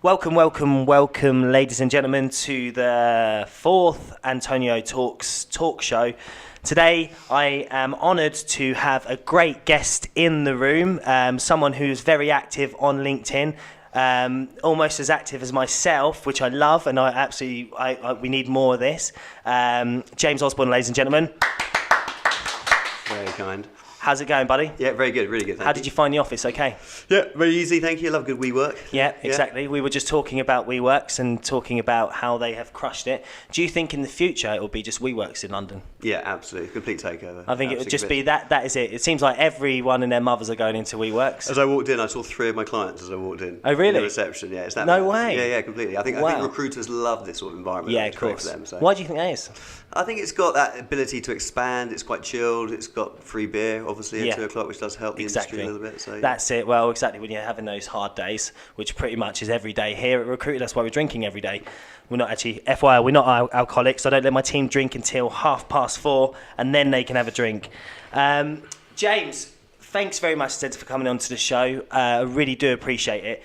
Welcome, ladies and gentlemen, to the fourth AntonioTalks Talk Show. Today, I am honoured to have a great guest in the room, someone who's very active on LinkedIn, almost as active as myself, which I love, and we need more of this. James Osborne, ladies and gentlemen. Very kind. How's it going, buddy? Yeah, very good, really good. Thank you. How did you find the office? Okay. Yeah, very easy, thank you. I love good WeWork. Yeah, exactly. We were just talking about WeWorks and talking about how they have crushed it. Do you think in the future it will be just WeWorks in London? Yeah, absolutely. Complete takeover. I think it would just be that is it. It seems like everyone and their mothers are going into WeWorks. As I walked in, I saw 3 of my clients as I walked in. Oh, really? In the reception, yeah. It's that No bad. way. Yeah, completely. I think recruiters love this sort of environment. Yeah, of course. For them, so. Why do you think that is? I think it's got that ability to expand. It's quite chilled. It's got free beer, obviously, at 2 o'clock, which does help the industry a little bit. So, That's it. Well, exactly. When you're having those hard days, which pretty much is every day here at Recruit. That's why we're drinking every day. We're not actually, FYI, we're not alcoholics. I don't let my team drink until 4:30, and then they can have a drink. James, thanks very much, for coming on to the show. I really do appreciate it.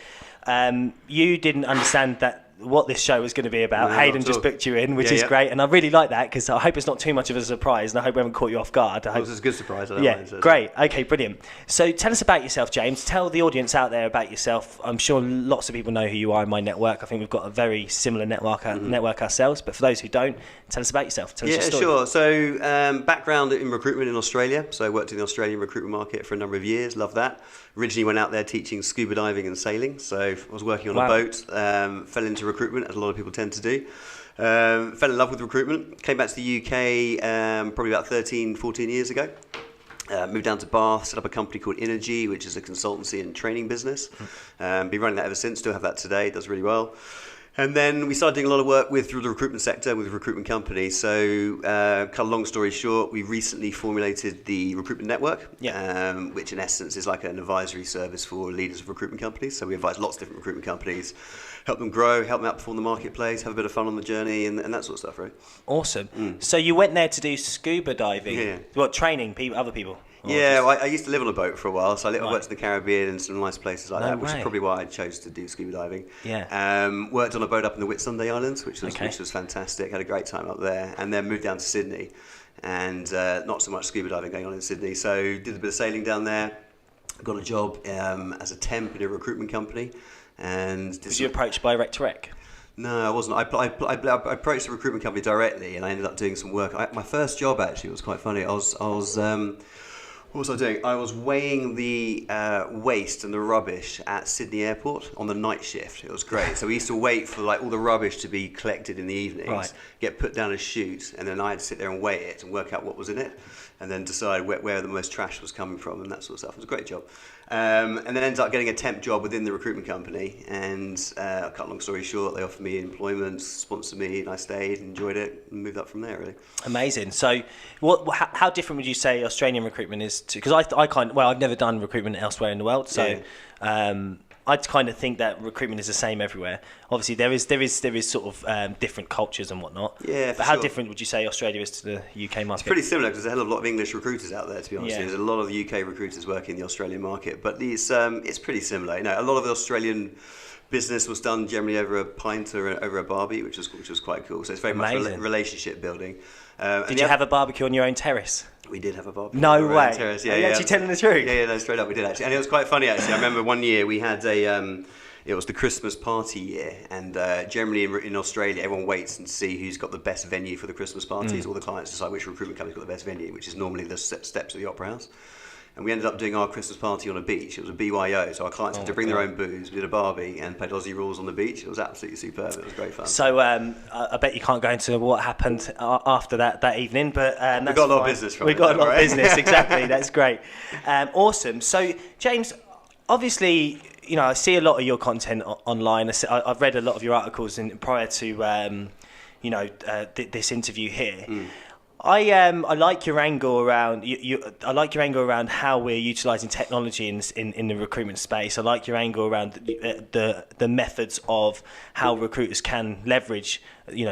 You didn't understand what this show was going to be about. No, Hayden just booked you in, which is great, and I really like that because I hope it's not too much of a surprise, and I hope we haven't caught you off guard. It was a good surprise. I don't mind, so. Great. Okay, brilliant. So tell us about yourself, James. Tell the audience out there about yourself. I'm sure lots of people know who you are in my network. I think we've got a very similar network ourselves, but for those who don't, tell us about yourself. Tell us your story. Sure. So background in recruitment in Australia. So I worked in the Australian recruitment market for a number of years. Love that. Originally went out there teaching scuba diving and sailing. So I was working on a boat, fell into recruitment, as a lot of people tend to do. Fell in love with recruitment. Came back to the UK probably about 13, 14 years ago. Moved down to Bath, set up a company called Energy, which is a consultancy and training business. Been running that ever since, still have that today, does really well. And then we started doing a lot of work through the recruitment sector with recruitment companies. So, cut a long story short, we recently formulated the Recruitment Network, which in essence is like an advisory service for leaders of recruitment companies. So we advise lots of different recruitment companies, help them grow, help them outperform the marketplace, have a bit of fun on the journey, and that sort of stuff, right? Awesome. So you went there to do scuba diving. Yeah. What, training other people? Yeah, I used to live on a boat for a while, so I worked in the Caribbean and some nice places like that, which is probably why I chose to do scuba diving. Yeah. Worked on a boat up in the Whitsunday Islands, which was fantastic. Had a great time up there, and then moved down to Sydney, and not so much scuba diving going on in Sydney. So did a bit of sailing down there. Got a job as a temp in a recruitment company, and was you approached by Rec to Rec? No, I wasn't. I approached the recruitment company directly, and I ended up doing some work. My first job actually was quite funny. What was I doing? I was weighing the waste and the rubbish at Sydney Airport on the night shift. It was great. So we used to wait for all the rubbish to be collected in the evenings, get put down a chute, and then I had to sit there and weigh it and work out what was in it, and then decide where the most trash was coming from and that sort of stuff. It was a great job. And then ended up getting a temp job within the recruitment company, and cut a long story short, they offered me employment, sponsored me, and I stayed, enjoyed it, and moved up from there, really. Amazing. So how different would you say Australian recruitment is to, because I've never done recruitment elsewhere in the world, so I kind of think that recruitment is the same everywhere. Obviously, there is sort of different cultures and whatnot. Yeah, but how different would you say Australia is to the UK market? It's pretty similar because there's a hell of a lot of English recruiters out there. To be honest, there's a lot of the UK recruiters working in the Australian market, but it's pretty similar. A lot of the Australian business was done generally over a pint or over a barbie, which was quite cool. So it's very much relationship building. Did you have a barbecue on your own terrace? We did have a barbecue. No way. Terrace. Are you actually telling the truth? Yeah, no, straight up, we did actually. And it was quite funny actually. I remember one year we had it was the Christmas party year, and generally in Australia, everyone waits and see who's got the best venue for the Christmas parties. All the clients decide which recruitment company's got the best venue, which is normally the steps of the Opera House. And we ended up doing our Christmas party on a beach. It was a BYO, so our clients had to bring their own booze. We did a barbie and played Aussie rules on the beach. It was absolutely superb. It was great fun. So I bet you can't go into what happened after that evening, but that's we got a lot of business from it. We got a lot of business, exactly. That's great. Awesome. So James, obviously, I see a lot of your content online. I've read a lot of your articles prior to this interview here. I like your angle around I like your angle around how we're utilising technology in the recruitment space. I like your angle around the methods of how recruiters can leverage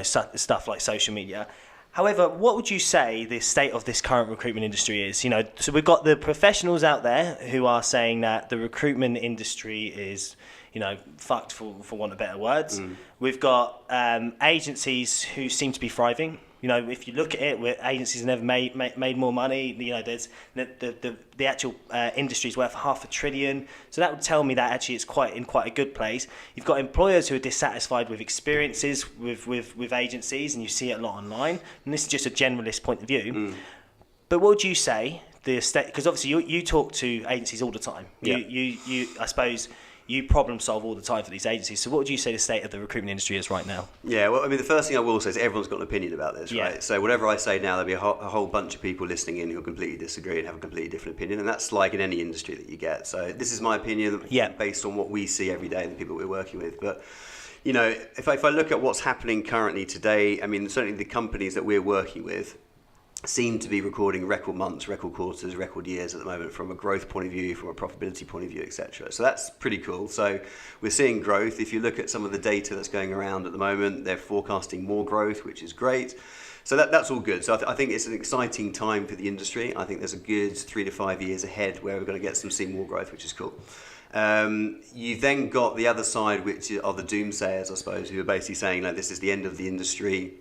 stuff like social media. However, what would you say the state of this current recruitment industry is? So we've got the professionals out there who are saying that the recruitment industry is fucked for want of better words. We've got agencies who seem to be thriving. If you look at it, where agencies have never made more money. There's the actual industry's worth $500 billion. So that would tell me that actually it's in quite a good place. You've got employers who are dissatisfied with experiences with agencies, and you see it a lot online. And this is just a generalist point of view. But what would you say the estate? Because obviously you talk to agencies all the time. Yeah. You I suppose. You problem solve all the time for these agencies. So what would you say the state of the recruitment industry is right now? Yeah, well, I mean, the first thing I will say is everyone's got an opinion about this, right? Yeah. So whatever I say now, there'll be a whole bunch of people listening in who will completely disagree and have a completely different opinion. And that's like in any industry that you get. So this is my opinion based on what we see every day and the people we're working with. But, if I look at what's happening currently today, I mean, certainly the companies that we're working with seem to be recording record months, record quarters, record years at the moment from a growth point of view, from a profitability point of view, etc. So that's pretty cool. So we're seeing growth. If you look at some of the data that's going around at the moment, they're forecasting more growth, which is great. So that's all good. So I think it's an exciting time for the industry. I think there's a good 3 to 5 years ahead where we're going to see more growth, which is cool. You've then got the other side, which are the doomsayers, I suppose, who are basically saying, this is the end of the industry.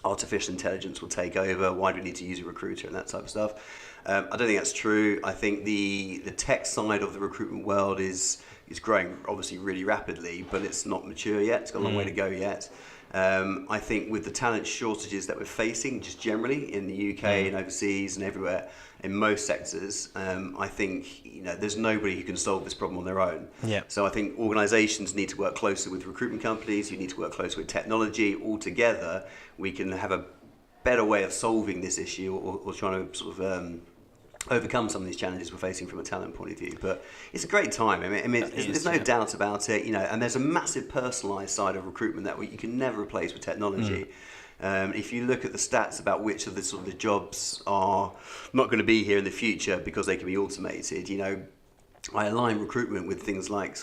Artificial intelligence will take over. Why do we need to use a recruiter and that type of stuff? I don't think that's true. I think the tech side of the recruitment world is growing obviously really rapidly, but it's not mature yet. It's got a long way to go yet. I think with the talent shortages that we're facing just generally in the UK and overseas and everywhere in most sectors, I think there's nobody who can solve this problem on their own. Yeah. So I think organisations need to work closer with recruitment companies. You need to work closer with technology. All together, we can have a better way of solving this issue or trying to sort of overcome some of these challenges we're facing from a talent point of view. But it's a great time. I mean there's no doubt about it. And there's a massive personalised side of recruitment that you can never replace with technology. If you look at the stats about which of the jobs are not going to be here in the future because they can be automated, I align recruitment with things like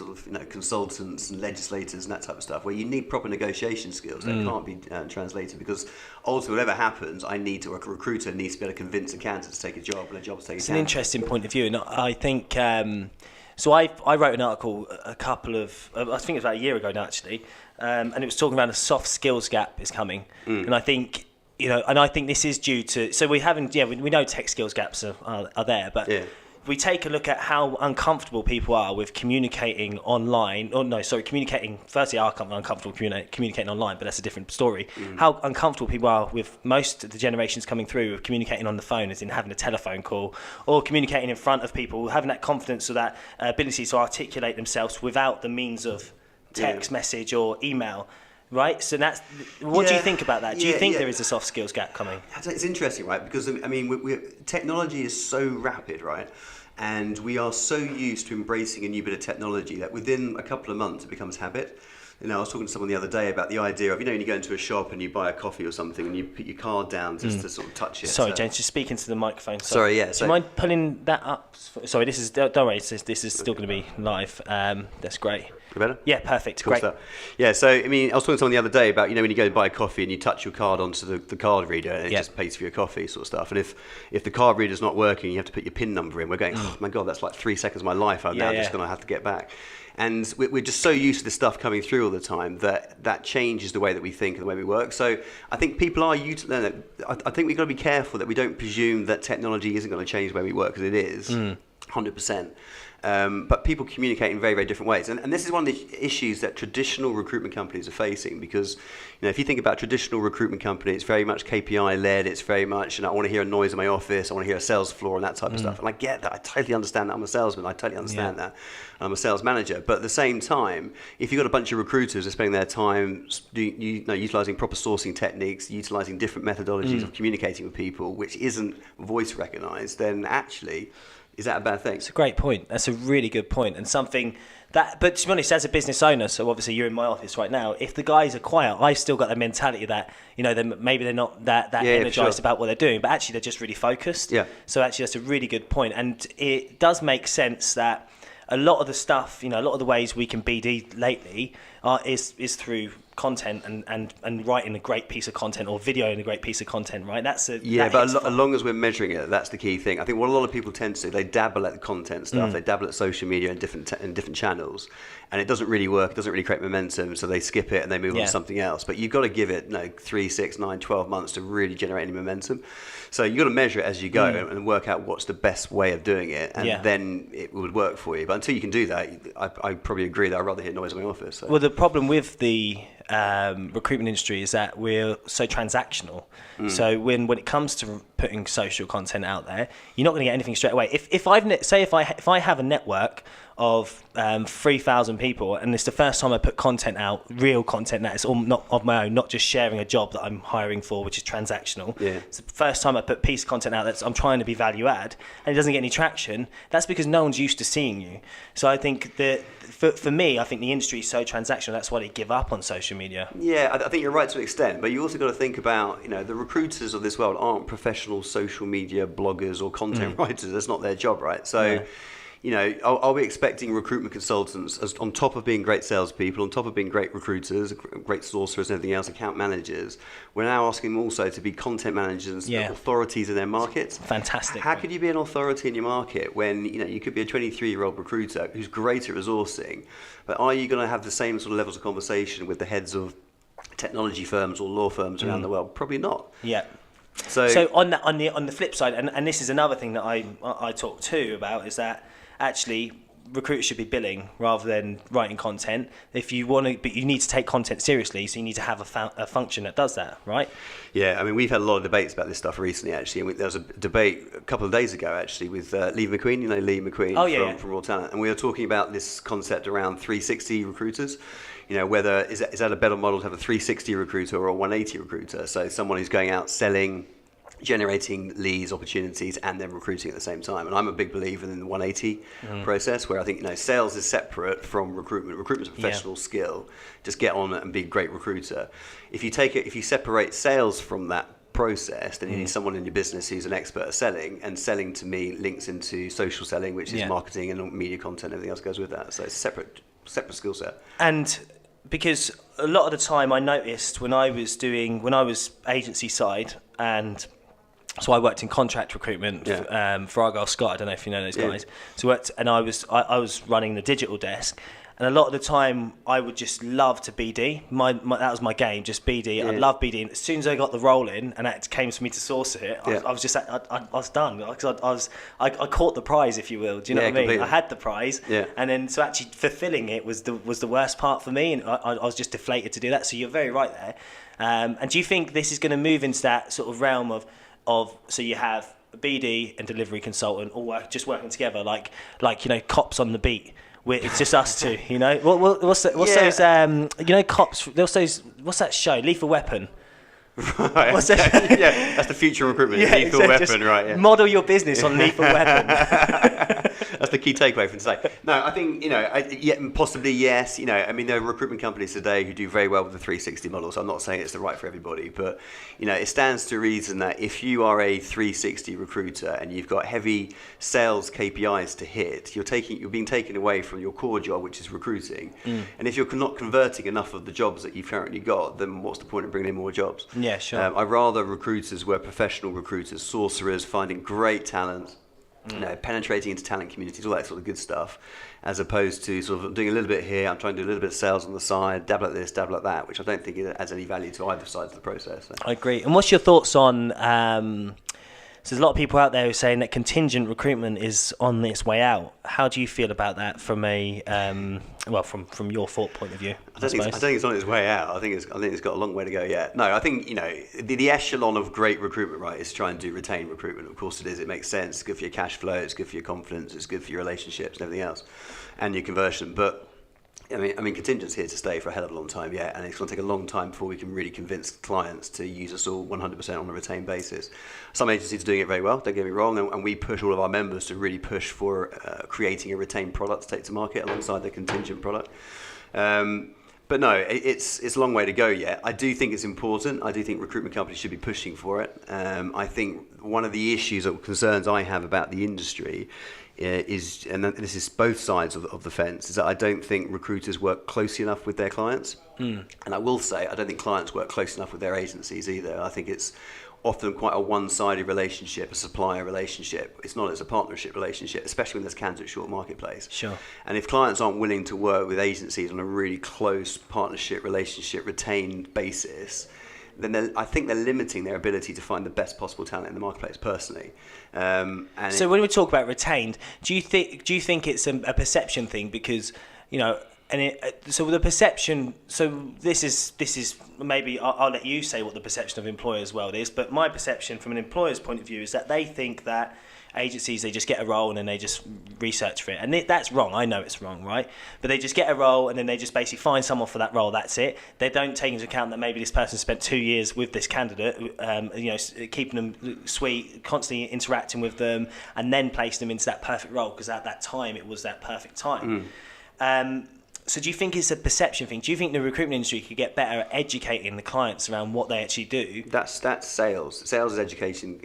consultants and legislators and that type of stuff, where you need proper negotiation skills that can't be translated, because ultimately whatever happens, a recruiter needs to be able to convince a candidate to take a job and a job to take a candidate. It's an interesting point of view, and I think so. I wrote an article I think it was about a year ago now actually, and it was talking about a soft skills gap is coming, and I think this is due to, so we know tech skills gaps are there, but if we take a look at how uncomfortable people are with communicating online, firstly, are uncomfortable communicating online, but that's a different story. How uncomfortable people are with most of the generations coming through with communicating on the phone, as in having a telephone call, or communicating in front of people, having that confidence or that ability to articulate themselves without the means of text message or email. Right, so what do you think about that? Do you think there is a soft skills gap coming? It's interesting, right? Because I mean, technology is so rapid, right? And we are so used to embracing a new bit of technology that within a couple of months it becomes habit. I was talking to someone the other day about the idea of, when you go into a shop and you buy a coffee or something and you put your card down just to sort of touch it. Sorry, James, just speaking to the microphone. Sorry, yeah. Do you mind pulling that up? Sorry, don't worry, this is still going to be live. That's great. Better? Yeah, perfect. Cool Great. Stuff. Yeah, so I mean, I was talking to someone the other day about, when you go and buy a coffee and you touch your card onto the card reader and it just pays for your coffee sort of stuff. And if the card reader's not working, you have to put your PIN number in. We're going, oh my God, that's like 3 seconds of my life I'm now just going to have to get back. And we're just so used to this stuff coming through all the time that changes the way that we think and the way we work. So I think people are I think we've got to be careful that we don't presume that technology isn't going to change the way we work, because it is, 100%. But people communicate in very, very different ways. And this is one of the issues that traditional recruitment companies are facing, because if you think about traditional recruitment companies, it's very much KPI led. It's very much, I want to hear a noise in my office. I want to hear a sales floor and that type of stuff. And I get that. I totally understand that. I'm a salesman. I totally understand that. I'm a sales manager. But at the same time, if you've got a bunch of recruiters who are spending their time utilizing proper sourcing techniques, utilizing different methodologies of communicating with people, which isn't voice recognized, then actually, is that a bad thing? It's a great point. That's a really good point, and something that, but to be honest, as a business owner, so obviously you're in my office right now, if the guys are quiet, I've still got the mentality that, maybe they're not that energized about what they're doing, but actually they're just really focused. Yeah. So actually that's a really good point. And it does make sense that a lot of the stuff, a lot of the ways we can BD lately is through content and writing a great piece of content or videoing a great piece of content, right? But as long as we're measuring it, that's the key thing. I think what a lot of people tend to do, they dabble at the content stuff, they dabble at social media and different channels, and it doesn't really work, it doesn't really create momentum, so they skip it and they move on to something else. But you've got to give it 3, 6, 9, 12 months to really generate any momentum. So you've got to measure it as you go and work out what's the best way of doing it, and then it would work for you. But until you can do that, I probably agree that I'd rather hear noise in my office. So. Well, the problem with the recruitment industry is that we're so transactional. So when it comes to putting social content out there, you're not going to get anything straight away. If I have a network of 3,000 people, and it's the first time I put content out, real content that is all not of my own, not just sharing a job that I'm hiring for, which is transactional. Yeah. It's the first time I put piece of content out that I'm trying to be value add, and it doesn't get any traction. That's because no one's used to seeing you. So I think that for me, I think the industry is so transactional. That's why they give up on social media. Yeah, I think you're right to an extent, but you also got to think about, the recruiters of this world aren't professional social media bloggers or content writers. That's not their job, right? So. Are we expecting recruitment consultants, as on top of being great salespeople, on top of being great recruiters, great sourcers and everything else, account managers, we're now asking them also to be content managers, authorities in their markets? Fantastic. How could you be an authority in your market when, you could be a 23-year-old recruiter who's great at resourcing, but are you going to have the same sort of levels of conversation with the heads of technology firms or law firms around the world? Probably not. Yeah. So on the flip side, and this is another thing that I talk too about, is that actually recruiters should be billing rather than writing content. If you want to, but you need to take content seriously, so you need to have a function that does that, right? Yeah, I mean, we've had a lot of debates about this stuff recently, actually. And there was a debate a couple of days ago, actually, with Lee McQueen, Lee McQueen from Raw Talent, and we were talking about this concept around 360 recruiters. Whether is that a better model to have a 360 recruiter or a 180 recruiter? So someone who's going out selling, generating leads, opportunities, and then recruiting at the same time. And I'm a big believer in the 180 process, where I think sales is separate from recruitment. Recruitment's a professional skill. Just get on it and be a great recruiter. If you separate sales from that process, then you need someone in your business who's an expert at selling, and selling to me links into social selling, which is marketing and media content, everything else goes with that. So it's separate skill set. And because a lot of the time I noticed when I was agency side, and so I worked in contract recruitment for Argyle Scott. I don't know if you know those guys. So I was running the digital desk, and a lot of the time I would just love to BD. That was my game, just BD. I love BD. And as soon as I got the role in, and it came to me to source it, I was done. I caught the prize, if you will. Do you know what I mean? Completely. I had the prize, and then so actually fulfilling it was the worst part for me, and I was just deflated to do that. So you're very right there. And do you think this is going to move into that sort of realm of so you have a BD and delivery consultant all working together, like cops on the beat? It's just us two, What's those cops? What's that show? Lethal Weapon. Right. What's that? That's the future recruitment. Lethal Weapon, right? Yeah. Model your business on Lethal Weapon. That's the key takeaway from today. No, I think possibly yes. I mean, there are recruitment companies today who do very well with the 360 model. So I'm not saying it's the right for everybody, but it stands to reason that if you are a 360 recruiter and you've got heavy sales KPIs to hit, you're being taken away from your core job, which is recruiting. And if you're not converting enough of the jobs that you've currently got, then what's the point of bringing in more jobs? Yeah, sure. I'd rather recruiters were professional recruiters, sorcerers, finding great talent, penetrating into talent communities, all that sort of good stuff, as opposed to sort of doing a little bit here, I'm trying to do a little bit of sales on the side, dabble at this, dabble at that, which I don't think adds any value to either side of the process. So. I agree. And what's your thoughts on... So there's a lot of people out there who are saying that contingent recruitment is on its way out. How do you feel about that from from your thought point of view? I don't think it's on its way out. I think it's got a long way to go yet. No, I think the echelon of great recruitment, right, is to try and do retain recruitment. Of course it is. It makes sense. It's good for your cash flow. It's good for your confidence. It's good for your relationships and everything else, and your conversion. But I mean, contingent's here to stay for a hell of a long time yet, and it's going to take a long time before we can really convince clients to use us all 100% on a retained basis. Some agencies are doing it very well, don't get me wrong, and we push all of our members to really push for creating a retained product to take to market alongside the contingent product. But no, it's a long way to go yet. I do think it's important. I do think recruitment companies should be pushing for it. I think one of the issues or concerns I have about the industry is, and this is both sides of the fence, is that I don't think recruiters work closely enough with their clients. And I will say, I don't think clients work close enough with their agencies either. I think it's often quite a one-sided relationship, a supplier relationship. It's not as a partnership relationship, especially when there's candidate short marketplace. Sure. And if clients aren't willing to work with agencies on a really close partnership relationship, retained basis, then I think they're limiting their ability to find the best possible talent in the marketplace personally. So when we talk about retained, do you think it's a perception thing? Because, you know, so the perception. So this is maybe I'll let you say what the perception of employers' world is. But my perception from an employer's point of view is that they think that agencies, they just get a role and then they just research for it, and that's wrong. I know it's wrong, right? But they just get a role and then they just basically find someone for that role. That's it. They don't take into account that maybe this person spent 2 years with this candidate, you know, keeping them sweet, constantly interacting with them, and then place them into that perfect role because at that time it was that perfect time. So do you think it's a perception thing? Do you think the recruitment industry could get better at educating the clients around what they actually do? That's sales. Sales is educating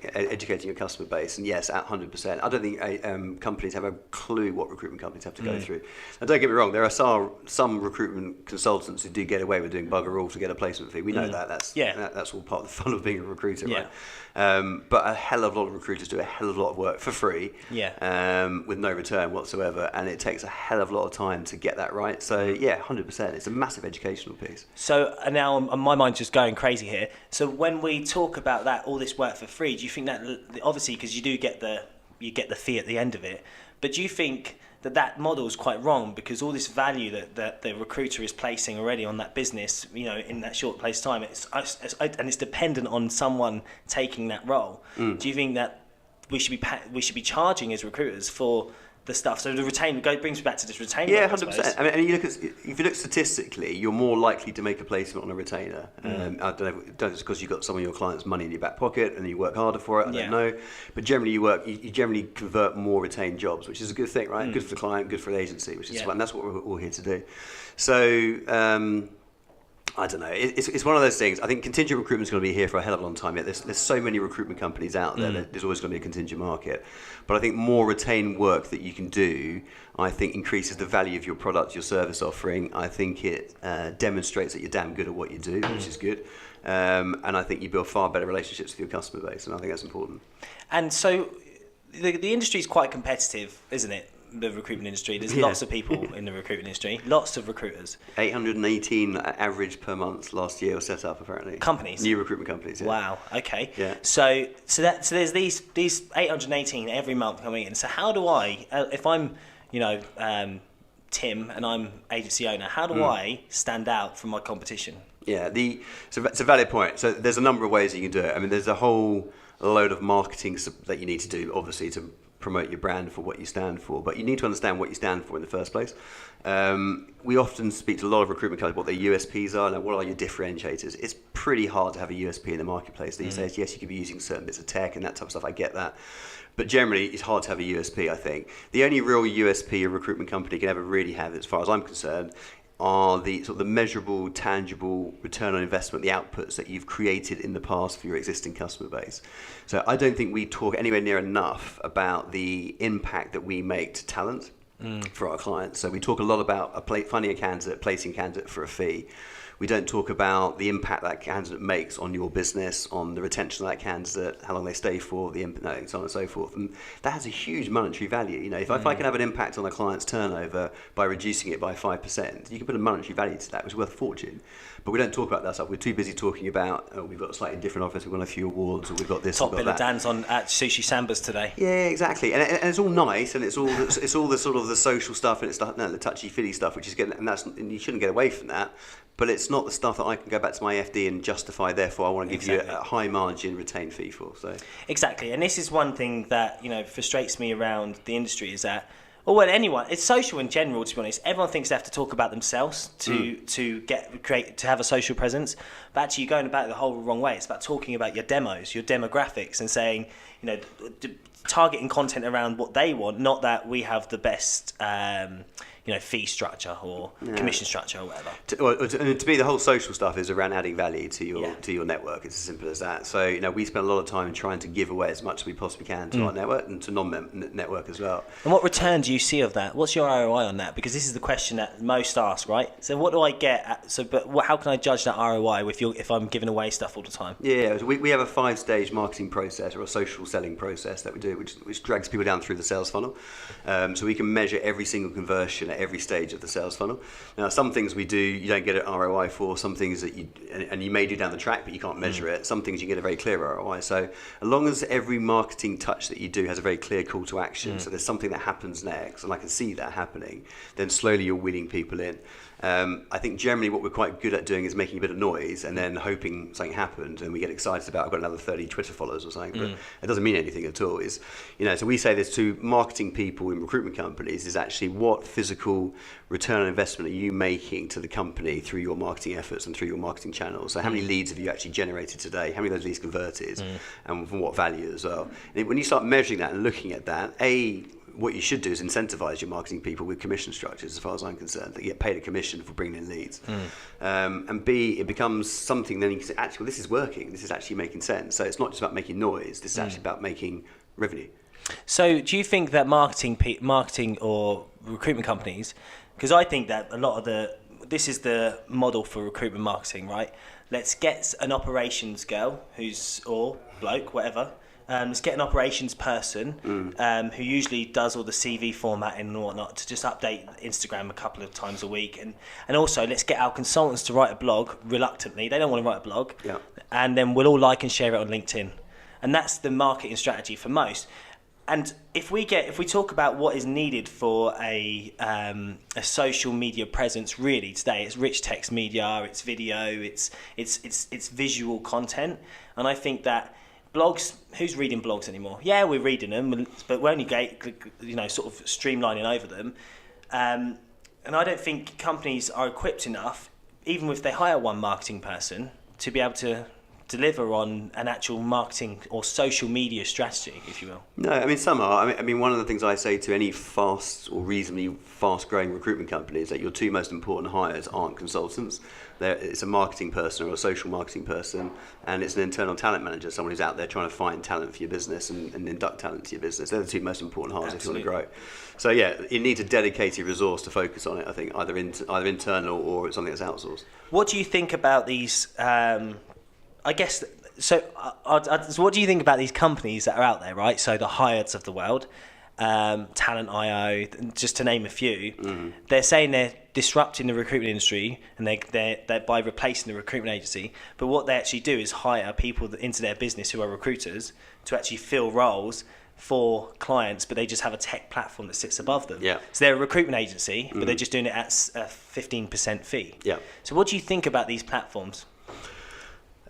your customer base, and yes, at 100%. I don't think companies have a clue what recruitment companies have to go through. And don't get me wrong, there are some recruitment consultants who do get away with doing bugger all to get a placement fee. We know that. That's all part of the fun of being a recruiter, right? But a hell of a lot of recruiters do a hell of a lot of work for free, with no return whatsoever, and it takes a hell of a lot of time to get that right. So yeah, 100%. It's a massive educational piece. So now my mind's just going crazy here. So when we talk about that, all this work for free, do you think that obviously because you get the fee at the end of it, but do you think that model is quite wrong because all this value that the recruiter is placing already on that business, you know, in that short place time, and it's dependent on someone taking that role. Do you think that we should be charging as recruiters for the stuff? So the retainment brings me back to this retainment. Yeah, 100%. I mean, if you look statistically, you're more likely to make a placement on a retainer. I don't know, it's because you've got some of your clients' money in your back pocket and you work harder for it. I don't know, but generally you generally convert more retained jobs, which is a good thing, right? Good for the client, good for the agency, which is fun. That's what we're all here to do. So. I don't know. It's one of those things. I think contingent recruitment is going to be here for a hell of a long time yet. There's so many recruitment companies out there that there's always going to be a contingent market. But I think more retained work that you can do, I think increases the value of your product, your service offering. I think it demonstrates that you're damn good at what you do, which is good. And I think you build far better relationships with your customer base, and I think that's important. And so the industry is quite competitive, isn't it? The recruitment industry. There's lots of people in the recruitment industry, lots of recruiters. 818 average per month last year were set up, apparently. Companies? New recruitment companies, yeah. Wow, okay. Yeah. So there's these 818 every month coming in. So how do I, if I'm, you know, Tim and I'm agency owner, how do I stand out from my competition? Yeah, so it's a valid point. So there's a number of ways you can do it. I mean, there's a whole load of marketing that you need to do, obviously, to promote your brand for what you stand for, but you need to understand what you stand for in the first place. We often speak to a lot of recruitment companies what their USPs are and what are your differentiators. It's pretty hard to have a USP in the marketplace these days. Yes, you could be using certain bits of tech and that type of stuff, I get that, but generally it's hard to have a USP. I think the only real USP a recruitment company can ever really have, as far as I'm concerned, are the sort of the measurable, tangible return on investment, the outputs that you've created in the past for your existing customer base. So I don't think we talk anywhere near enough about the impact that we make to talent for our clients. So we talk a lot about finding a candidate, placing a candidate for a fee. We don't talk about the impact that candidate makes on your business, on the retention of that candidate, how long they stay for, so on and so forth. And that has a huge monetary value. You know, if I can have an impact on a client's turnover by reducing it by 5%, you can put a monetary value to that, which is worth a fortune. But we don't talk about that stuff. We're too busy talking about, we've got a slightly different office, we've won a few awards, or we've got this, Top we've got that. Dan's on at Sushi Samba's today. Yeah, exactly. And it's all nice, and it's all the sort of the social stuff, and it's the touchy-feely stuff, which is getting, and you shouldn't get away from that. But it's not the stuff that I can go back to my FD and justify, therefore I want to give you a high margin retained fee for. So exactly, and this is one thing that, you know, frustrates me around the industry is that, anyone, it's social in general, to be honest. Everyone thinks they have to talk about themselves to have a social presence, but actually you're going about it the whole wrong way. It's about talking about your demos, your demographics, and saying, you know, targeting content around what they want, not that we have the best fee structure or commission structure or whatever. To me, the whole social stuff is around adding value to your network. It's as simple as that. So we spend a lot of time trying to give away as much as we possibly can to our network and to non-network as well. And what return do you see of that? What's your ROI on that? Because this is the question that most ask, right? So what do I get? How can I judge that ROI if I'm giving away stuff all the time? Yeah, so we have a 5-stage marketing process or a social selling process that we do, which drags people down through the sales funnel. So we can measure every single conversion at every stage of the sales funnel. Now, some things we do, you don't get an ROI for. Some things that you may do down the track, but you can't measure it. Some things you get a very clear ROI. So as long as every marketing touch that you do has a very clear call to action, so there's something that happens next, and I can see that happening, then slowly you're winning people in. I think generally what we're quite good at doing is making a bit of noise and then hoping something happened and we get excited about, I've got another 30 Twitter followers or something, but it doesn't mean anything at all. So we say this to marketing people in recruitment companies, is actually what physical return on investment are you making to the company through your marketing efforts and through your marketing channels? So how many leads have you actually generated today? How many of those leads converted? And from what value as well? And when you start measuring that and looking at that, what you should do is incentivize your marketing people with commission structures, as far as I'm concerned. They get paid a commission for bringing in leads. And B, it becomes something then you can say, actually, well, this is working. This is actually making sense. So it's not just about making noise. This is actually about making revenue. So do you think that marketing or recruitment companies, because I think that a lot of this is the model for recruitment marketing, right? Let's get an operations girl or bloke, whatever. Let's get an operations person who usually does all the CV formatting and whatnot to just update Instagram a couple of times a week. And also, let's get our consultants to write a blog reluctantly. They don't want to write a blog. Yeah. And then we'll all like and share it on LinkedIn. And that's the marketing strategy for most. And if we talk about what is needed for a social media presence, really today, it's rich text media, it's video, it's visual content. And I think that blogs, who's reading blogs anymore? Yeah, we're reading them, but we're only sort of streamlining over them. And I don't think companies are equipped enough, even if they hire one marketing person, to be able to deliver on an actual marketing or social media strategy, if you will. No, I mean, some are. I mean, one of the things I say to any fast or reasonably fast-growing recruitment company is that your two most important hires aren't consultants. It's a marketing person or a social marketing person, and it's an internal talent manager, someone who's out there trying to find talent for your business and induct talent to your business. They're the two most important hires if you want to grow. So yeah, you need a dedicated resource to focus on it, I think, either internal or it's something that's outsourced. What do you think about these... So what do you think about these companies that are out there, right? So the Hireds of the world, Talent.io, just to name a few, they're saying they're disrupting the recruitment industry and they're by replacing the recruitment agency. But what they actually do is hire people into their business who are recruiters to actually fill roles for clients, but they just have a tech platform that sits above them. Yeah. So they're a recruitment agency, but they're just doing it at a 15% fee. Yeah. So what do you think about these platforms?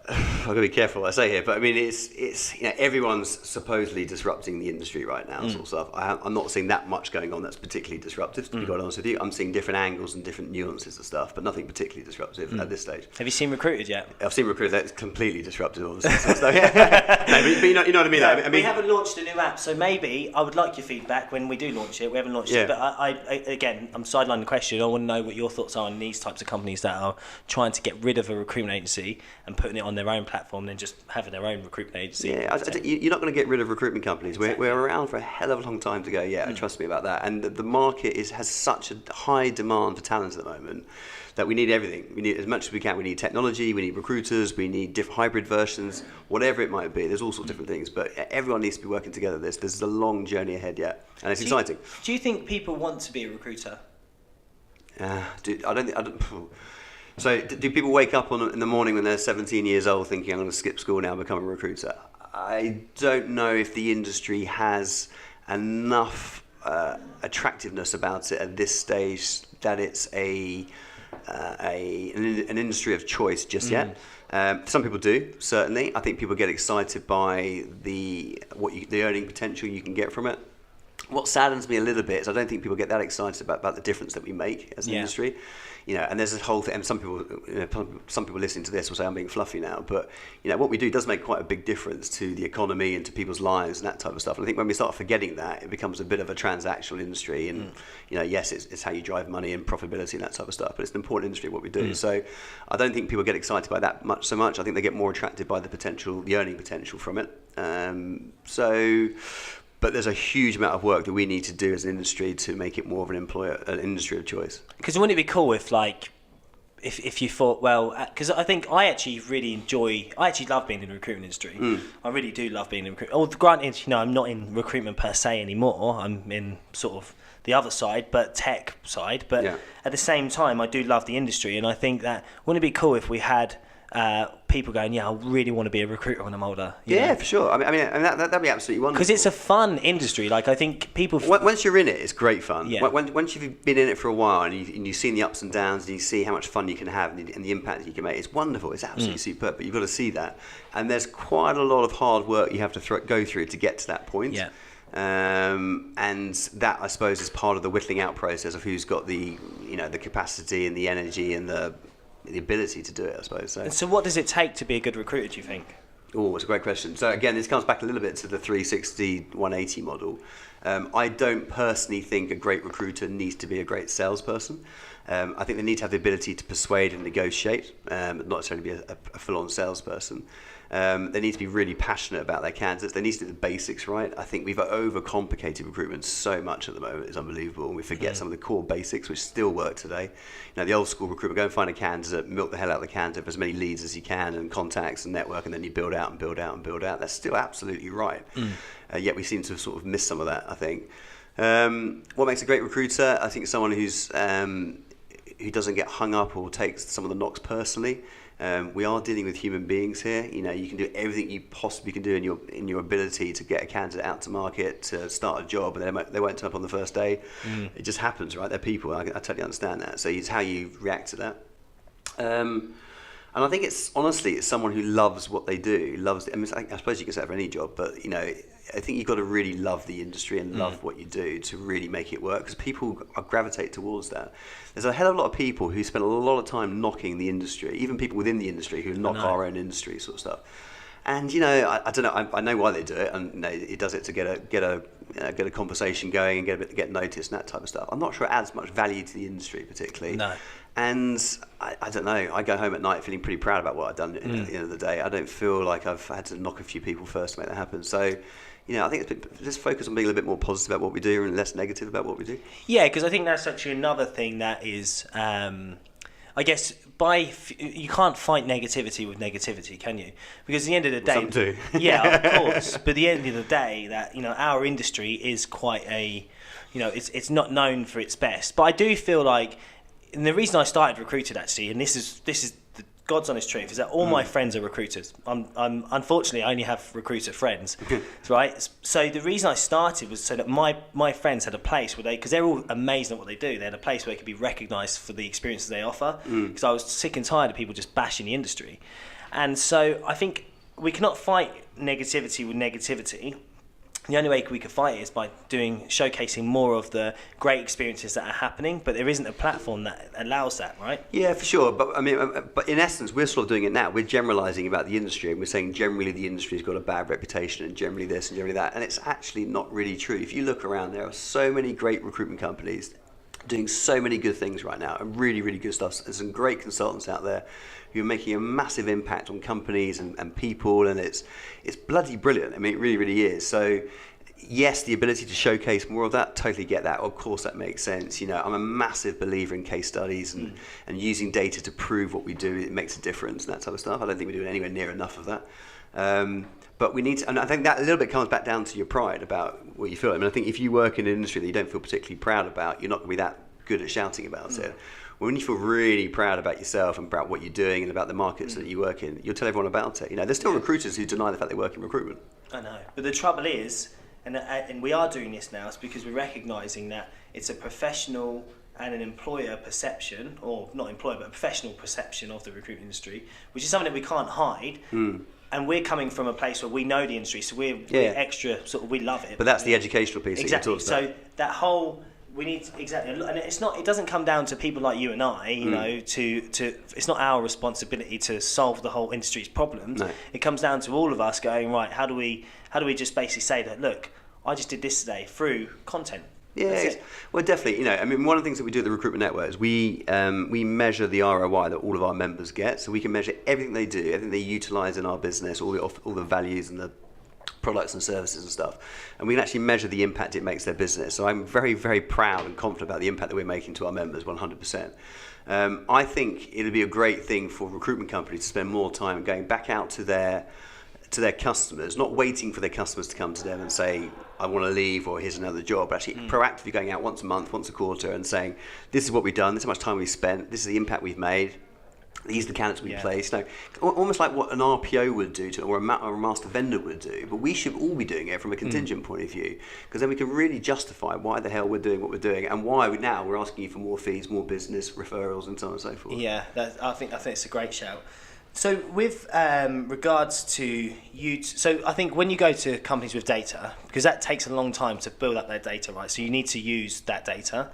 I've got to be careful what I say here, but I mean, it's everyone's supposedly disrupting the industry right now, sort of stuff. I'm not seeing that much going on that's particularly disruptive, to be quite honest with you. I'm seeing different angles and different nuances of stuff, but nothing particularly disruptive at this stage. Have you seen Recruited yet? I've seen Recruited. That's completely disruptive, obviously. Stuff. No, but you know what I mean. Yeah, we haven't launched a new app, so maybe I would like your feedback when we do launch it. We haven't launched it, but I'm sidelining the question. I want to know what your thoughts are on these types of companies that are trying to get rid of a recruitment agency and putting it on their own platform than just having their own recruitment agency. Yeah, you're not going to get rid of recruitment companies. We're around for a hell of a long time to go. Yeah, trust me about that. And the market has such a high demand for talent at the moment that we need everything. We need as much as we can. We need technology, we need recruiters, we need different hybrid versions, whatever it might be. There's all sorts of different things, but everyone needs to be working together. There's a long journey ahead yet, and it's exciting. Do you think people want to be a recruiter? So do people wake up in the morning when they're 17 years old thinking, I'm going to skip school now and become a recruiter? I don't know if the industry has enough attractiveness about it at this stage that it's an industry of choice just yet. Some people do, certainly. I think people get excited by the earning potential you can get from it. What saddens me a little bit is I don't think people get that excited about the difference that we make as an industry. And there's this whole thing, and some people listening to this will say I'm being fluffy now, but what we do does make quite a big difference to the economy and to people's lives and that type of stuff. And I think when we start forgetting that, it becomes a bit of a transactional industry. And yes, it's how you drive money and profitability and that type of stuff, but it's an important industry what we do. So I don't think people get excited by that so much. I think they get more attracted by the earning potential from it. But there's a huge amount of work that we need to do as an industry to make it more of an industry of choice. Because wouldn't it be cool if you thought, well, because I think I actually love being in the recruitment industry. I really do love being in recruitment. Well, granted, I'm not in recruitment per se anymore. I'm in sort of the other side, but tech side. But at the same time, I do love the industry, and I think that wouldn't it be cool if we had people going, I really want to be a recruiter when I'm older. Yeah, for sure. I mean, that'd be absolutely wonderful. Because it's a fun industry. Like, I think people... Once you're in it, it's great fun. Yeah. Once you've been in it for a while and you've seen the ups and downs and you see how much fun you can have and the impact that you can make, it's wonderful. It's absolutely superb. But you've got to see that. And there's quite a lot of hard work you have to go through to get to that point. Yeah. And that, I suppose, is part of the whittling out process of who's got the capacity and the energy and the ability to do it, I suppose. So what does it take to be a good recruiter, do you think? Oh, it's a great question. So again, this comes back a little bit to the 360, 180 model. I don't personally think a great recruiter needs to be a great salesperson. I think they need to have the ability to persuade and negotiate, not necessarily be a full-on salesperson. They need to be really passionate about their candidates. They need to do the basics right. I think we've overcomplicated recruitment so much at the moment. It's unbelievable. And we forget some of the core basics, which still work today. The old school recruitment, go and find a candidate, milk the hell out of the candidate for as many leads as you can and contacts and network, and then you build out and build out and build out. That's still absolutely right. Yet we seem to sort of miss some of that, I think. What makes a great recruiter? I think someone who doesn't get hung up or takes some of the knocks personally. We are dealing with human beings here. You can do everything you possibly can do in your ability to get a candidate out to market, to start a job, and they won't turn up on the first day. It just happens, right? They're people. I totally understand that. So it's how you react to that. And I think it's someone who loves what they do. I suppose you can say that for any job, but I think you've got to really love the industry and love what you do to really make it work, because people gravitate towards that. There's a hell of a lot of people who spend a lot of time knocking the industry, even people within the industry who knock our own industry sort of stuff. And I don't know. I know why they do it, and he does it to get a conversation going and get noticed and that type of stuff. I'm not sure it adds much value to the industry particularly. No. And I don't know. I go home at night feeling pretty proud about what I've done at the end of the day. I don't feel like I've had to knock a few people first to make that happen. So, I think let's focus on being a little bit more positive about what we do and less negative about what we do. Yeah, because I think that's actually another thing that is, I guess, you can't fight negativity with negativity, can you? Because at the end of the day, some do. Yeah, of course. But at the end of the day, that our industry is quite a, it's not known for its best. But I do feel like, and the reason I started Recruited actually, and this is the God's honest truth, is that all my friends are recruiters. I'm unfortunately I only have recruiter friends, right? So the reason I started was so that my friends had a place where because they're all amazing at what they do. They had a place where they could be recognised for the experiences they offer. Because I was sick and tired of people just bashing the industry, and so I think we cannot fight negativity with negativity. The only way we could fight it is by showcasing more of the great experiences that are happening, but there isn't a platform that allows that, right? Yeah, for sure. But but in essence, we're sort of doing it now. We're generalising about the industry, and we're saying generally the industry's got a bad reputation, and generally this and generally that, and it's actually not really true. If you look around, there are so many great recruitment companies doing so many good things right now, and really, really good stuff. There's some great consultants out there who are making a massive impact on companies and people, and it's bloody brilliant. It really, really is. So yes, the ability to showcase more of that, totally get that. Of course, that makes sense. I'm a massive believer in case studies and using data to prove what we do. It makes a difference and that type of stuff. I don't think we're doing anywhere near enough of that. But we need to, and I think that a little bit comes back down to your pride about what you feel. I think if you work in an industry that you don't feel particularly proud about, you're not going to be that good at shouting about it. When you feel really proud about yourself and about what you're doing and about the markets that you work in, you'll tell everyone about it. There's still recruiters who deny the fact they work in recruitment. I know, but the trouble is, and we are doing this now, is because we're recognising that it's a professional and an employer perception, or not employer, but a professional perception of the recruitment industry, which is something that we can't hide. And we're coming from a place where we know the industry, so we're extra sort of, we love it. But that's the educational piece. Exactly. That you talked about. So that whole, we need exactly, and it's not. It doesn't come down to people like you and I. You know, to it's not our responsibility to solve the whole industry's problems. No. It comes down to all of us going, right. How do we just basically say that? Look, I just did this today through content. Yeah, well, definitely. You know, I mean, one of the things that we do at the Recruitment Network is we measure the ROI that all of our members get, so we can measure everything they do, everything they utilise in our business, all the values and the products and services and stuff, and we can actually measure the impact it makes their business. So I'm very, very proud and confident about the impact that we're making to our members, 100%. I think it'd be a great thing for recruitment companies to spend more time going back out to their customers, not waiting for their customers to come to them and say, I want to leave, or here's another job, but actually proactively going out once a month, once a quarter, and saying, this is what we've done, this is how much time we've spent, this is the impact we've made, these are the candidates we've placed. No, almost like what an RPO would do or a master vendor would do, but we should all be doing it from a contingent point of view, because then we can really justify why the hell we're doing what we're doing, and why we're asking you for more fees, more business, referrals, and so on and so forth. Yeah, I think it's a great shout. So with regards to you, so I think when you go to companies with data, because that takes a long time to build up their data, right? So you need to use that data.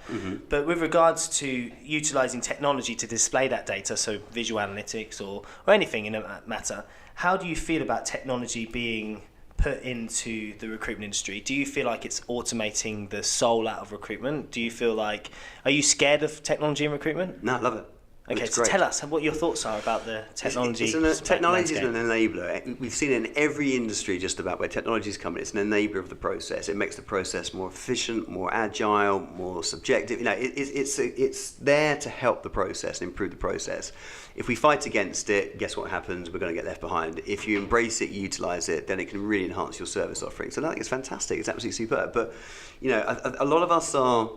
But with regards to utilising technology to display that data, so visual analytics or anything in that matter, how do you feel about technology being put into the recruitment industry? Do you feel like it's automating the soul out of recruitment? Do you feel like, are you scared of technology in recruitment? No, I love it. Okay, so tell us what your thoughts are about the technology. Technology is an enabler. We've seen it in every industry just about where technology is coming. It's an enabler of the process. It makes the process more efficient, more agile, more subjective. You know, it's there to help the process and improve the process. If we fight against it, guess what happens? We're going to get left behind. If you embrace it, you utilise it, then it can really enhance your service offering. So I think it's fantastic. It's absolutely superb. But you know, a lot of us are.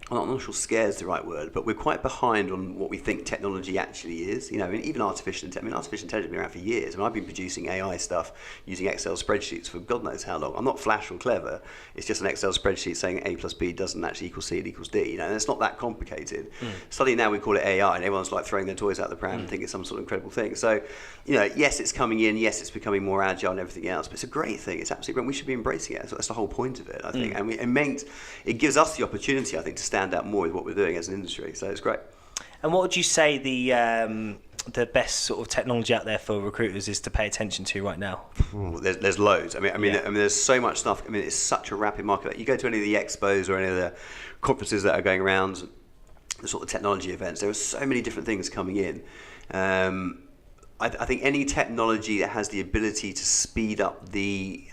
I'm not sure scared is the right word, but we're quite behind on what we think technology actually is. You know, even artificial intelligence has been around for years. I mean, I've been producing AI stuff using Excel spreadsheets for God knows how long. I'm not flash or clever. It's just an Excel spreadsheet saying A plus B doesn't actually equal C, it equals D. You know, and it's not that complicated. Suddenly now we call it AI, and everyone's like throwing their toys out the pram and think it's some sort of incredible thing. So, you know, yes, it's coming in. Yes, it's becoming more agile and everything else. But it's a great thing. It's absolutely great. We should be embracing it. That's the whole point of it, I think. And it gives us the opportunity, I think, to stand out more with what we're doing as an industry, so it's great. And what would you say the best sort of technology out there for recruiters is to pay attention to right now? There's loads. I mean, there's so much stuff. I mean, it's such a rapid market. You go to any of the expos or any of the conferences that are going around, the sort of technology events. There are so many different things coming in. I think any technology that has the ability to speed up the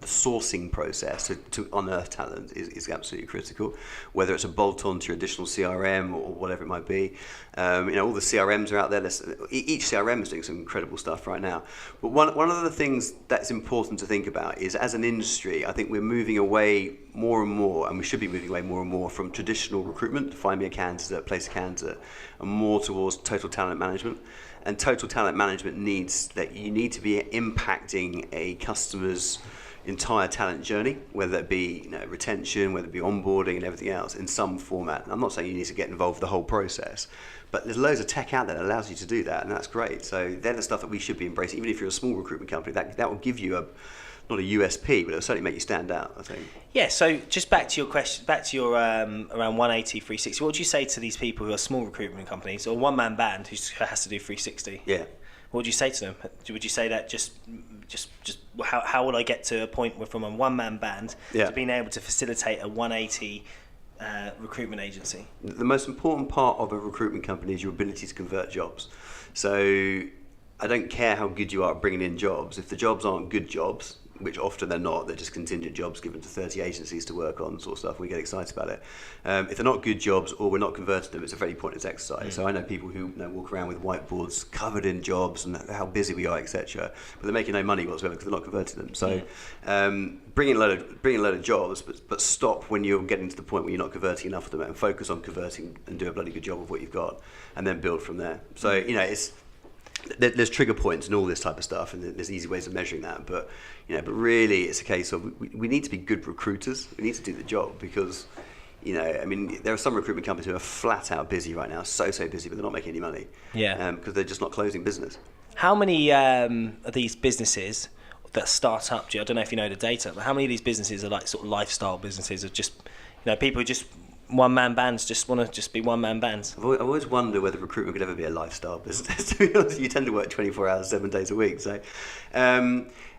sourcing process to unearth talent is absolutely critical. Whether it's a bolt-on to your additional CRM or whatever it might be, all the CRMs are out there. Each CRM is doing some incredible stuff right now. But one of the things that's important to think about is, as an industry, I think we're moving away more and more, and we should be moving away more and more from traditional recruitment, find me a candidate, place a candidate, and more towards total talent management. And total talent management needs that you need to be impacting a customer's entire talent journey, whether it be retention, whether it be onboarding and everything else in some format. And I'm not saying you need to get involved with the whole process, but there's loads of tech out there that allows you to do that, and that's great. So they're the stuff that we should be embracing. Even if you're a small recruitment company, that will give you not a USP, but it'll certainly make you stand out, I think. Yeah, so just back to your question, around 180, 360, what would you say to these people who are small recruitment companies or one-man band who has to do 360? Yeah. What would you say to them? Would you say that just how would I get to a point where from a one-man band to being able to facilitate a 180 recruitment agency? The most important part of a recruitment company is your ability to convert jobs. So I don't care how good you are at bringing in jobs. If the jobs aren't good jobs, which often they're not, they're just contingent jobs given to 30 agencies to work on, sort of stuff, we get excited about it. If they're not good jobs or we're not converting them, it's a very pointless exercise. So I know people who walk around with whiteboards covered in jobs and how busy we are, etc. But they're making no money whatsoever because they're not converting them. So bring in a load of jobs, but stop when you're getting to the point where you're not converting enough of them, and focus on converting and do a bloody good job of what you've got, and then build from there. So there's trigger points and all this type of stuff, and there's easy ways of measuring that. But but really, it's a case of we need to be good recruiters. We need to do the job because I mean, there are some recruitment companies who are flat out busy right now, so busy, but they're not making any money. Yeah. Because they're just not closing business. How many of these businesses that start up, I don't know if you know the data, but how many of these businesses are like sort of lifestyle businesses of just, people who just one-man bands, just want to just be one-man bands? I've always wondered whether recruitment could ever be a lifestyle business. To be honest, you tend to work 24 hours, 7 days a week. So,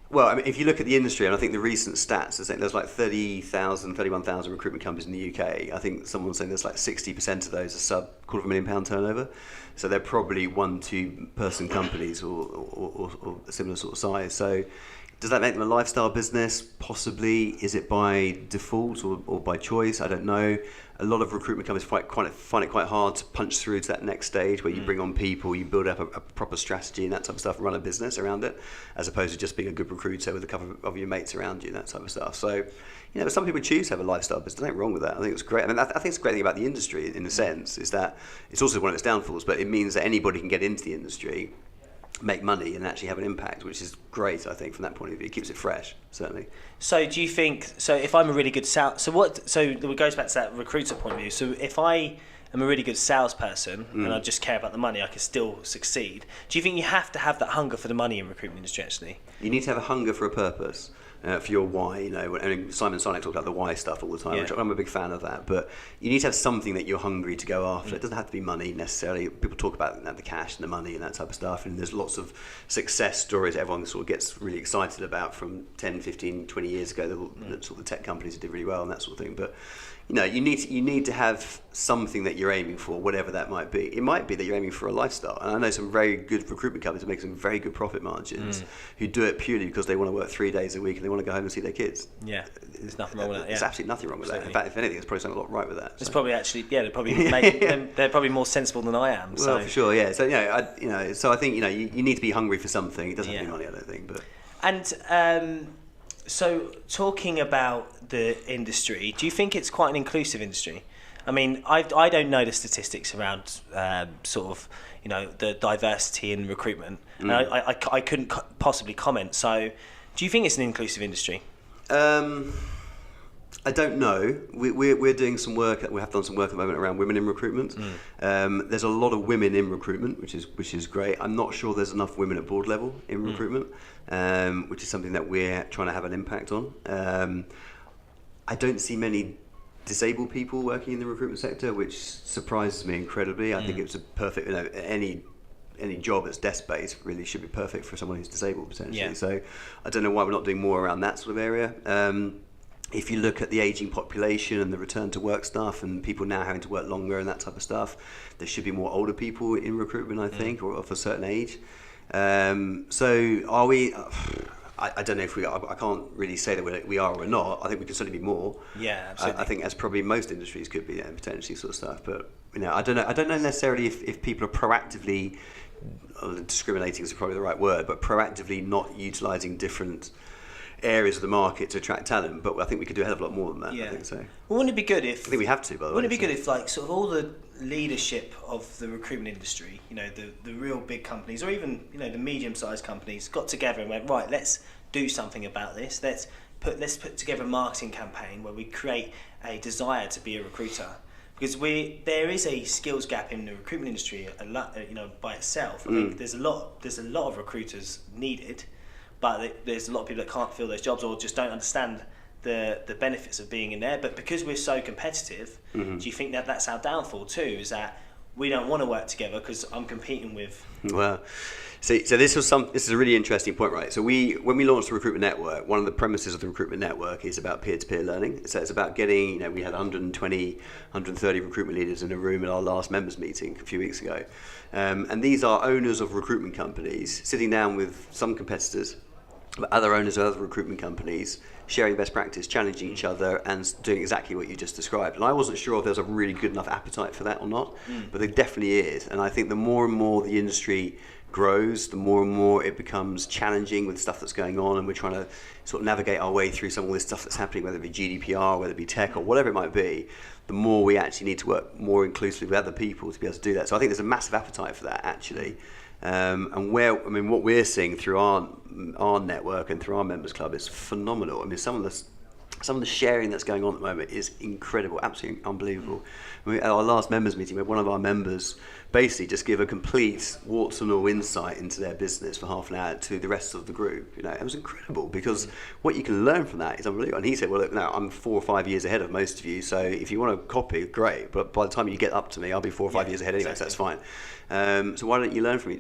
well, I mean, if you look at the industry, and I think the recent stats are saying there's like 31,000 recruitment companies in the UK. I think someone's saying there's like 60% of those are sub £250,000 turnover. So they're probably 1-2 person companies or a similar sort of size. So does that make them a lifestyle business? Possibly. Is it by default or by choice? I don't know. A lot of recruitment companies find it quite hard to punch through to that next stage where you bring on people, you build up a proper strategy and that type of stuff, run a business around it, as opposed to just being a good recruiter with a couple of your mates around you and that type of stuff. So, some people choose to have a lifestyle business. There's nothing wrong with that. I think it's great. I mean, I think it's a great thing about the industry in a sense, is that it's also one of its downfalls, but it means that anybody can get into the industry, make money and actually have an impact, which is great, I think, from that point of view. It keeps it fresh, certainly. So do you think, if I'm a really good so it goes back to that recruiter point of view. So if I am a really good salesperson and I just care about the money, I can still succeed. Do you think you have to have that hunger for the money in recruitment industry, actually? You need to have a hunger for a purpose. For your why, I mean, Simon Sinek talks about the why stuff all the time, which I'm a big fan of that. But you need to have something that you're hungry to go after. It doesn't have to be money necessarily. People talk about the cash and the money and that type of stuff. And there's lots of success stories that everyone sort of gets really excited about from 10, 15, 20 years ago. The sort of tech companies that did really well and that sort of thing. But you need to have something that you're aiming for, whatever that might be. It might be that you're aiming for a lifestyle. And I know some very good recruitment companies that make some very good profit margins who do it purely because they want to work 3 days a week and they want to go home and see their kids. Yeah, there's nothing wrong with that. There's absolutely nothing wrong with that. In fact, if anything, there's probably something a lot right with that. It's probably actually, they're probably more sensible than I am. Well, for sure, yeah. So so I think you need to be hungry for something. It doesn't have to be money, I don't think. But so talking about the industry, do you think it's quite an inclusive industry? I mean, I don't know the statistics around the diversity in recruitment. And I couldn't possibly comment. So, do you think it's an inclusive industry? I don't know. We're doing some work. We have done some work at the moment around women in recruitment. There's a lot of women in recruitment, which is great. I'm not sure there's enough women at board level in recruitment, which is something that we're trying to have an impact on. I don't see many disabled people working in the recruitment sector, which surprises me incredibly. I think it's a perfect, any job that's desk-based really should be perfect for someone who's disabled potentially. Yeah. So I don't know why we're not doing more around that sort of area. If you look at the ageing population and the return to work stuff and people now having to work longer and that type of stuff, there should be more older people in recruitment, I think, or of a certain age. So are we... I don't know if we are. I can't really say that we are or we're not. I think we can certainly be more. Yeah, absolutely. I think as probably most industries could be potentially sort of stuff. But I don't know. I don't know necessarily if people are proactively discriminating is probably the right word, but proactively not utilising different areas of the market to attract talent. But I think we could do a hell of a lot more than that. Yeah. I think so. Well, wouldn't it be good if? I think we have to. By the way, wouldn't it be good if sort of all the leadership of the recruitment industry, the real big companies, or even the medium-sized companies, got together and went, right, let's do something about this. Let's put together a marketing campaign where we create a desire to be a recruiter, because there is a skills gap in the recruitment industry a lot, by itself. I think there's a lot of recruiters needed, but there's a lot of people that can't fill those jobs or just don't understand the benefits of being in there. But because we're so competitive, do you think that that's our downfall too? Is that we don't want to work together because I'm competing with... Well, so this is a really interesting point, right? So when we launched the Recruitment Network, one of the premises of the Recruitment Network is about peer-to-peer learning. So it's about getting, we had 120, 130 recruitment leaders in a room at our last members meeting a few weeks ago. And these are owners of recruitment companies sitting down with some competitors, but other owners of other recruitment companies, sharing best practice, challenging each other, and doing exactly what you just described. And I wasn't sure if there's a really good enough appetite for that or not, but there definitely is. And I think the more and more the industry grows, the more and more it becomes challenging with stuff that's going on, and we're trying to sort of navigate our way through some of this stuff that's happening, whether it be GDPR, whether it be tech, or whatever it might be, the more we actually need to work more inclusively with other people to be able to do that. So I think there's a massive appetite for that, actually. And what we're seeing through our network and through our members club is phenomenal. I mean, some of some of the sharing that's going on at the moment is incredible, absolutely unbelievable. At our last members meeting, we had one of our members basically just give a complete warts and all insight into their business for half an hour to the rest of the group. It was incredible, because what you can learn from that is unbelievable. And he said, well, look, now I'm 4 or 5 years ahead of most of you, so if you want to copy, great, but by the time you get up to me, I'll be 4 or 5 years ahead anyway, so that's fine. So why don't we learn from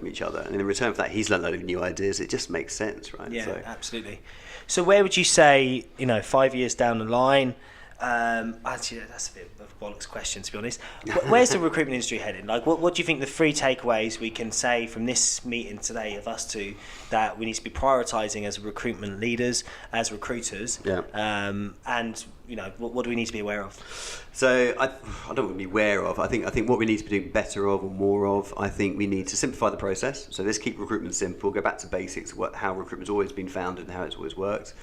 each other? And in return for that, he's learned a load of new ideas. It just makes sense, right? Yeah, absolutely. So where would you say, 5 years down the line, actually that's a bit of a bollocks question, to be honest, where's the recruitment industry heading? Like, what do you think the 3 takeaways we can say from this meeting today of us two that we need to be prioritising as recruitment leaders, as recruiters, and what do we need to be aware of? So I don't want to be aware of. I think what we need to be doing better of or more of. I think we need to simplify the process. So let's keep recruitment simple. Go back to basics. How recruitment's always been founded and how it's always worked.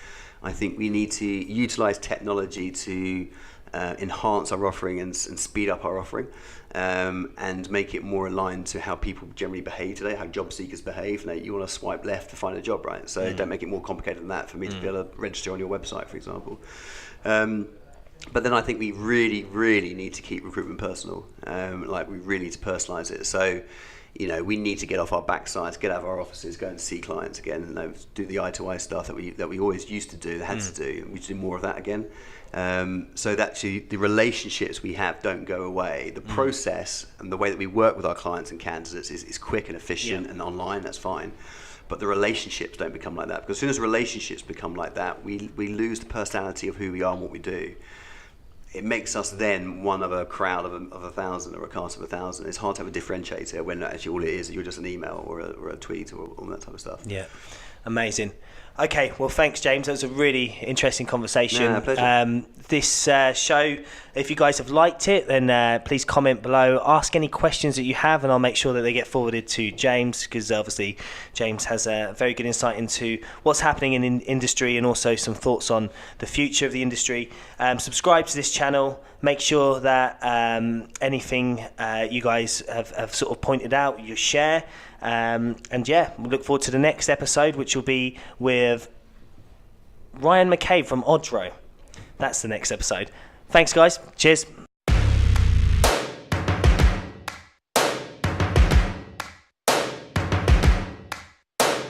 I think we need to utilise technology to enhance our offering and speed up our offering, and make it more aligned to how people generally behave today, how job seekers behave. You want to swipe left to find a job, right? So don't make it more complicated than that for me to be able to register on your website, for example. But then I think we really, really need to keep recruitment personal. We really need to personalise it. So, we need to get off our backsides, get out of our offices, go and see clients again, and do the eye-to-eye stuff that we always used to do, had to do. We should do more of that again. So that the relationships we have don't go away. The process and the way that we work with our clients and candidates is quick and efficient and online. That's fine. But the relationships don't become like that, because as soon as relationships become like that, we lose the personality of who we are and what we do. It makes us then one of a crowd of 1,000 or a cast of 1,000. It's hard to have a differentiator when actually all it is, you're just an email or a tweet or all that type of stuff. Yeah, amazing. Okay, well, thanks, James. That was a really interesting conversation. Yeah, pleasure. This show, if you guys have liked it, then please comment below. Ask any questions that you have, and I'll make sure that they get forwarded to James, because obviously James has a very good insight into what's happening in industry and also some thoughts on the future of the industry. Subscribe to this channel. Make sure that anything you guys have sort of pointed out, you share. And we look forward to the next episode, which will be with Ryan McCabe from Odro. That's the next episode. Thanks, guys. Cheers.